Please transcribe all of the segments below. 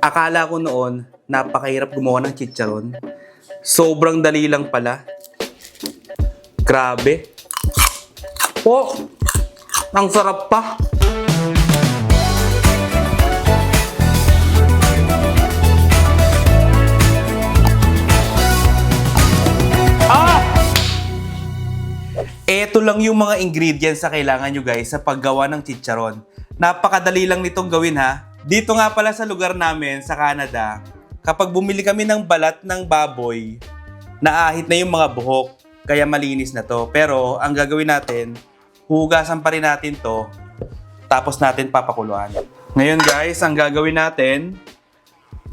Akala ko noon, napakahirap gumawa ng chicharon. Sobrang dali lang pala. Grabe. Oh, ang sarap pa. Ito lang yung mga ingredients na kailangan nyo guys sa paggawa ng chicharon. Napakadali lang nitong gawin ha. Dito nga pala sa lugar namin sa Canada, kapag bumili kami ng balat ng baboy, naahit na yung mga buhok, kaya malinis na to. Pero ang gagawin natin, hugasan pa rin natin to, tapos natin papakuluan. Ngayon guys, ang gagawin natin,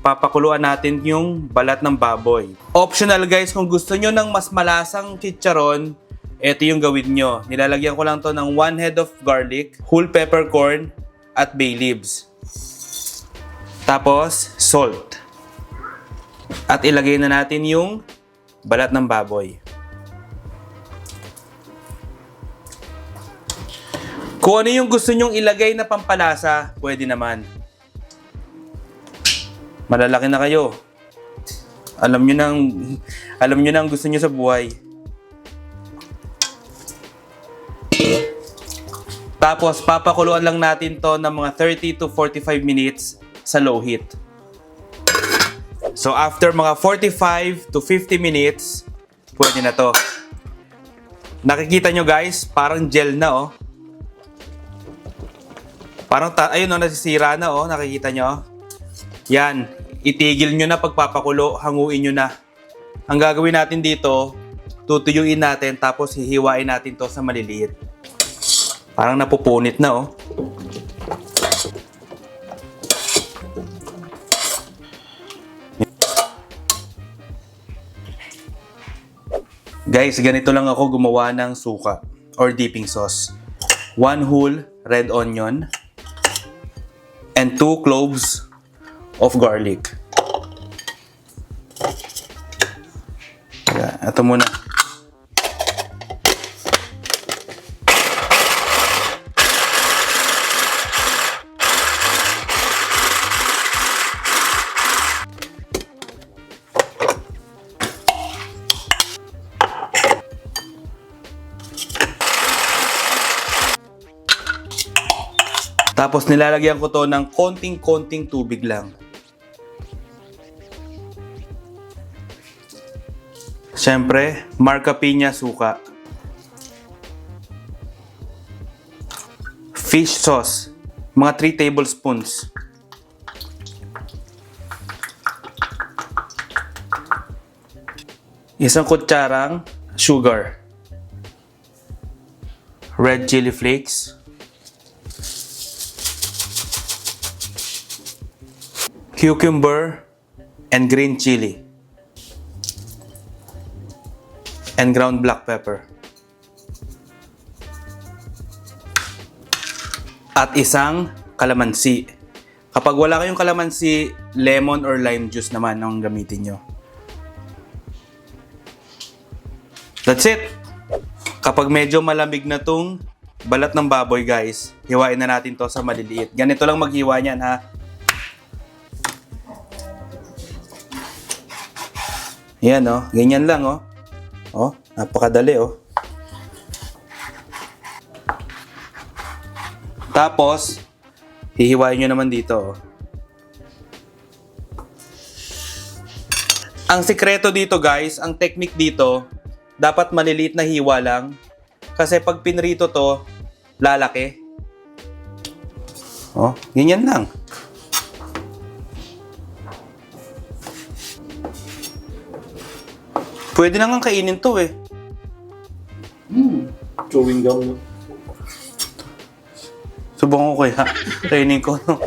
papakuluan natin yung balat ng baboy. Optional guys, kung gusto nyo ng mas malasang chicharon, ito yung gawin nyo. Nilalagyan ko lang to ng 1 head of garlic, whole peppercorn, at bay leaves. Tapos, salt. At ilagay na natin yung balat ng baboy. Kung ano yung gusto nyong ilagay na pampalasa, pwede naman. Malalaki na kayo. Alam nyo na ang gusto nyo sa buhay. Tapos, papakuluan lang natin to ng mga 30 to 45 minutes sa low heat. So, after mga 45 to 50 minutes, pwede na to. Nakikita nyo guys, parang gel na oh. Parang, ayun oh, nasisira na oh, nakikita nyo. Yan, itigil nyo na pagpapakulo, hanguin nyo na. Ang gagawin natin dito, tutuyuin natin, tapos hihiwain natin to sa maliliit. Parang napupunit na oh. Guys, ganito lang ako gumawa ng suka or dipping sauce. 1 whole red onion and 2 cloves of garlic. Ito muna. Tapos nilalagyan ko to ng konting-konting tubig lang. Siyempre, Marca Piña suka. Fish sauce, mga 3 tablespoons. Isang kutsarang sugar. Red chili flakes. Cucumber and green chili. And ground black pepper. At isang kalamansi. Kapag wala kayong kalamansi, lemon or lime juice naman ang gamitin nyo. That's it! Kapag medyo malamig na tong balat ng baboy guys, hiwain na natin to sa maliliit. Ganito lang maghiwa niyan ha. Yan oh, ganyan lang oh. Oh, napakadali oh. Tapos, hihiwain nyo naman dito oh. Ang sikreto dito guys, ang technique dito, dapat maliliit na hiwa lang. Kasi pag pinrito to, lalaki. Oh, ganyan lang. Pwede na nga kainin to eh. Chewing gum. Subukan ko kaya. Kainin ko. No?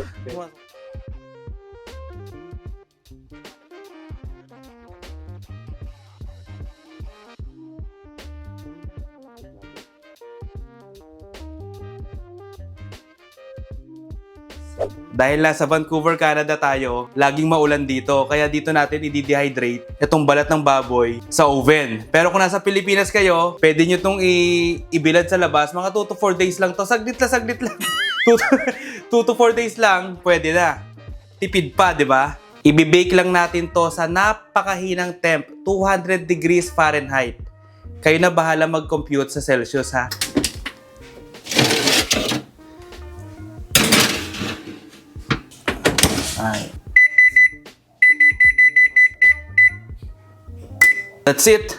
Dahil nasa Vancouver, Canada tayo, laging maulan dito. Kaya dito natin i-dehydrate itong balat ng baboy sa oven. Pero kung nasa Pilipinas kayo, pwede nyo itong ibilad sa labas. Mga 2 to 4 days lang to. Saglit lang. 2 to 4 days lang, pwede na. tipid pa, di ba? Ibibake lang natin to sa napakahinang temp, 200 degrees Fahrenheit. Kayo na bahala mag-compute sa Celsius, ha? Ay. That's it.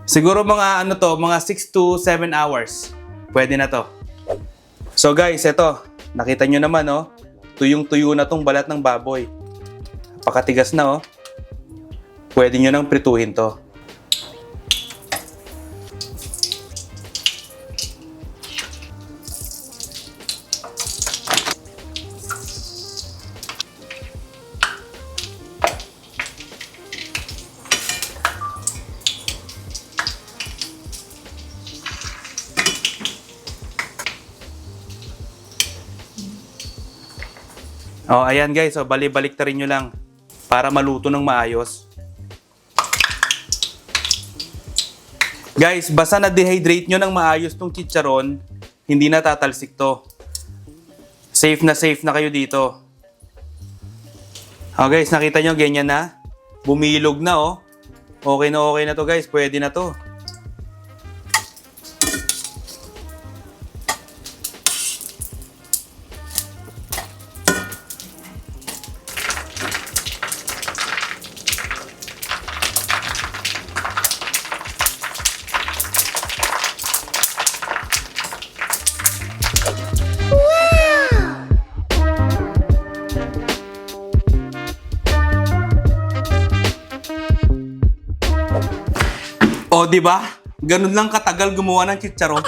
Siguro mga mga 6 to 7 hours. Pwede na to. So guys, eto. Nakita nyo naman, oh. Tuyong-tuyo na tong balat ng baboy. Pakatigas na, oh. Pwede nyo nang prituhin to. Oh, ayan guys, oh, balik ta rin nyo lang para maluto ng maayos. Guys, basta na-dehydrate nyo ng maayos tong chicharon, hindi na tatalsik to. Safe na kayo dito. Oh guys, nakita nyo, ganyan na. Bumilog na, oh. Okay na to guys, pwede na to. O, di ba? Ganun lang katagal gumawa ng chicharon.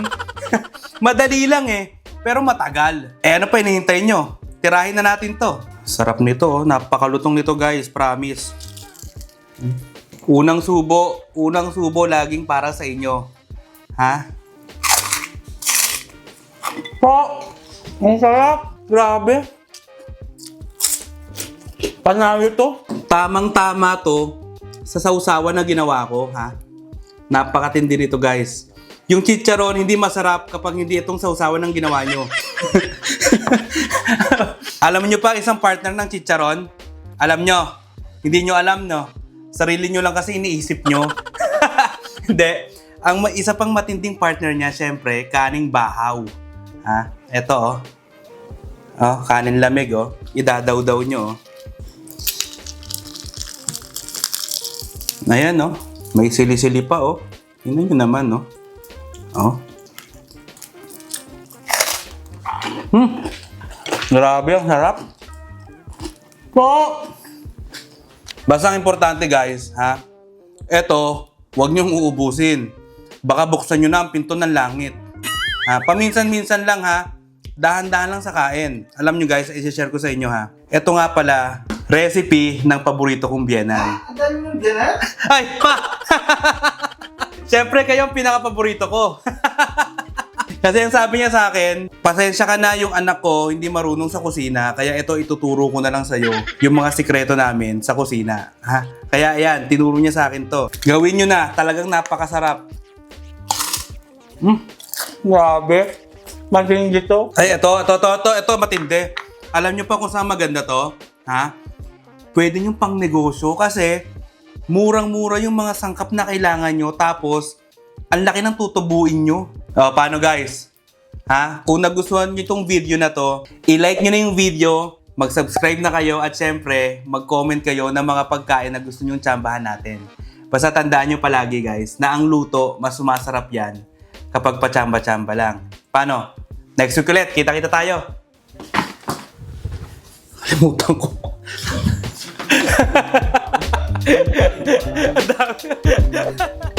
Madali lang eh, pero matagal. Eh ano pa hinihintay nyo? Tirahin na natin to. Sarap nito, oh. Napakalutong nito guys, promise. Unang subo laging para sa inyo. Ha? Po! Ang sarap! Grabe! Panalo to. Tamang-tama to sa sausawan na ginawa ko, ha? Napakatindi nito guys. Yung chicharon hindi masarap kapag hindi itong sausawan ng ginawa nyo. Alam nyo pa isang partner ng chicharon? Alam nyo? Hindi nyo alam, no? Sarili nyo lang kasi iniisip nyo. Hindi. Ang isa pang matinding partner niya, syempre, kaning bahaw. Ha? Eto, oh. Oh, kanin lamig, oh. Idadaw-daw nyo, oh. Ayan, oh. May sili-sili pa, oh. Yun nyo naman, no? Oh. Grabe, ang sarap. Po! Basta ang importante, guys, ha? Eto, huwag nyong uubusin. Baka buksan nyo na ang pinto ng langit. Ha? Paminsan-minsan lang, ha? Dahan-dahan lang sa kain. Alam nyo, guys, i-share ko sa inyo, ha? Eto nga pala, recipe ng paborito kong biyenan. Ang dami mong biyanan? Ay, pa! Siyempre, kayo ang pinaka-paborito ko. Kasi yung sabi niya sa akin, pasensya ka na yung anak ko hindi marunong sa kusina, kaya ito ituturo ko na lang sa'yo yung mga sikreto namin sa kusina. Ha? Kaya ayan, tinuro niya sa akin to. Gawin nyo na, talagang napakasarap. Grabe. Matindi to. Ay, ito, matindi. Alam nyo pa kung saan maganda to? Ha? Pwede nyo pang negosyo kasi murang-mura yung mga sangkap na kailangan nyo, tapos ang laki ng tutubuin nyo. O, paano guys? Ha? Kung nagustuhan nyo itong video na to, i-like nyo na yung video, mag-subscribe na kayo, at syempre, mag-comment kayo ng mga pagkain na gusto nyo tsambahan natin. Basta tandaan nyo palagi guys, na ang luto, mas sumasarap yan kapag patsamba-tsamba lang. Paano? Next week ulit, kita-kita tayo. Kalimutan ko. Ang dami.